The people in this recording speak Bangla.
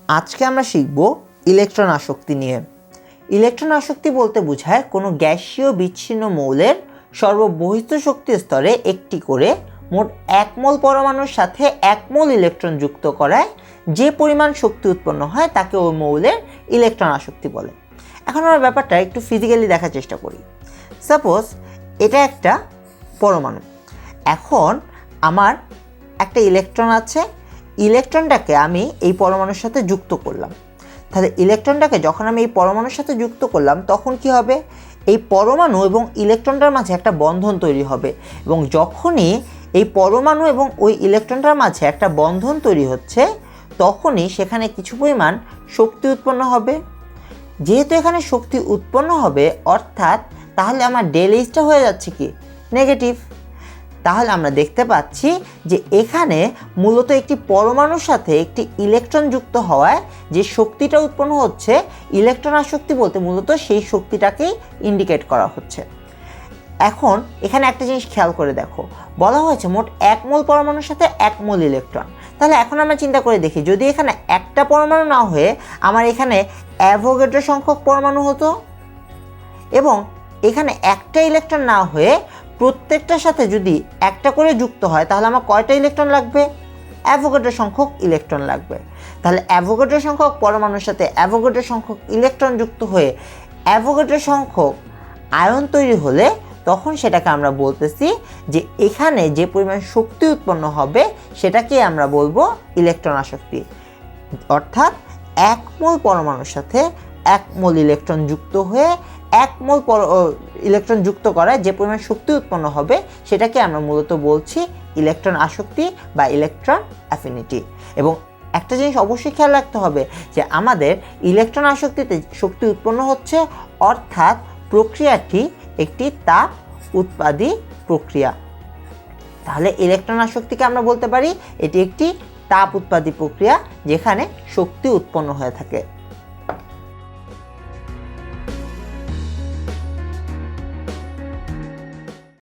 আজকে আমরা শিখব ইলেকট্রন আসক্তি নিয়ে। ইলেকট্রন আসক্তি বলতে বোঝায় কোনো গ্যাসীয় বিচ্ছিন্ন মৌলের সর্ববহিঃস্থ শক্তি স্তরে একটি করে মোট 1 মোল পরমাণুর সাথে 1 মোল ইলেকট্রন যুক্ত করায় যে পরিমাণ শক্তি উৎপন্ন হয় তাকে ওই মৌলের ইলেকট্রন আসক্তি বলে। এখন আমরা ব্যাপারটা একটু ফিজিক্যালি দেখার চেষ্টা করি। সাপোজ এটা একটা পরমাণু, এখন আমার একটা ইলেকট্রন আছে, ইলেকট্রনটাকে আমি এই পরমাণুর সাথে যুক্ত করলাম। তাহলে ইলেকট্রনটাকে যখন আমি এই পরমাণুর সাথে যুক্ত করলাম তখন কি হবে, এই পরমাণু এবং ইলেকট্রনটার মাঝে একটা বন্ধন তৈরি হবে, এবং যখনই এই পরমাণু এবং ওই ইলেকট্রনটার মাঝে একটা বন্ধন তৈরি হচ্ছে তখনই সেখানে কিছু পরিমাণ শক্তি উৎপন্ন হবে। যেহেতু এখানে শক্তি উৎপন্ন হবে অর্থাৎ তাহলে আমার ডেল এইচটা হয়ে যাচ্ছে কি নেগেটিভ। তাহলে আমরা দেখতে পাচ্ছি যে এখানে মূলত একটি পরমাণুর সাথে একটি ইলেকট্রন যুক্ত হওয়ায় যে শক্তিটা উৎপন্ন হচ্ছে, ইলেকট্রন আসক্তি বলতে মূলত সেই শক্তিটাকেই ইন্ডিকেট করা হচ্ছে। এখন এখানে একটা জিনিস খেয়াল করে দেখো, বলা হয়েছে মোট 1 মোল পরমাণুর সাথে 1 মোল ইলেকট্রন। তাহলে এখন আমরা চিন্তা করে দেখি, যদি এখানে একটা পরমাণু না হয়ে আমার এখানে অ্যাভোগাড্রো সংখ্যক পরমাণু হতো এবং এখানে একটা ইলেকট্রন না হয়ে প্রত্যেকটার সাথে যদি একটা করে যুক্ত হয় তাহলে আমার কয়টা ইলেকট্রন লাগবে, অ্যাভোগাড্রো সংখ্যক ইলেকট্রন লাগবে। তাহলে অ্যাভোগাড্রো সংখ্যক পরমাণুর সাথে অ্যাভোগাড্রো সংখ্যক ইলেকট্রন যুক্ত হয়ে অ্যাভোগাড্রো সংখ্যক আয়ন তৈরি হলে তখন সেটাকে আমরা বলতেছি যে এখানে যে পরিমাণ শক্তি উৎপন্ন হবে সেটাকে আমরা বলবো ইলেকট্রন আসক্তি। অর্থাৎ 1 মোল পরমাণুর সাথে 1 মোল ইলেকট্রন যুক্ত হয়ে 1 মোল ইলেকট্রন যুক্ত করায় যে পরিমাণ শক্তি উৎপন্ন হবে সেটাকে আমরা মূলত বলছি ইলেকট্রন আসক্তি বা ইলেকট্রন অ্যাফিনিটি। এবং একটা জিনিস অবশ্যই খেয়াল রাখতে হবে যে আমাদের ইলেকট্রন আসক্তিতে শক্তি উৎপন্ন হচ্ছে, অর্থাৎ প্রক্রিয়াটি একটি তাপ উৎপাদী প্রক্রিয়া। তাহলে ইলেকট্রন আসক্তিকে আমরা বলতে পারি এটি একটি তাপ উৎপাদী প্রক্রিয়া যেখানে শক্তি উৎপন্ন হয়ে থাকে।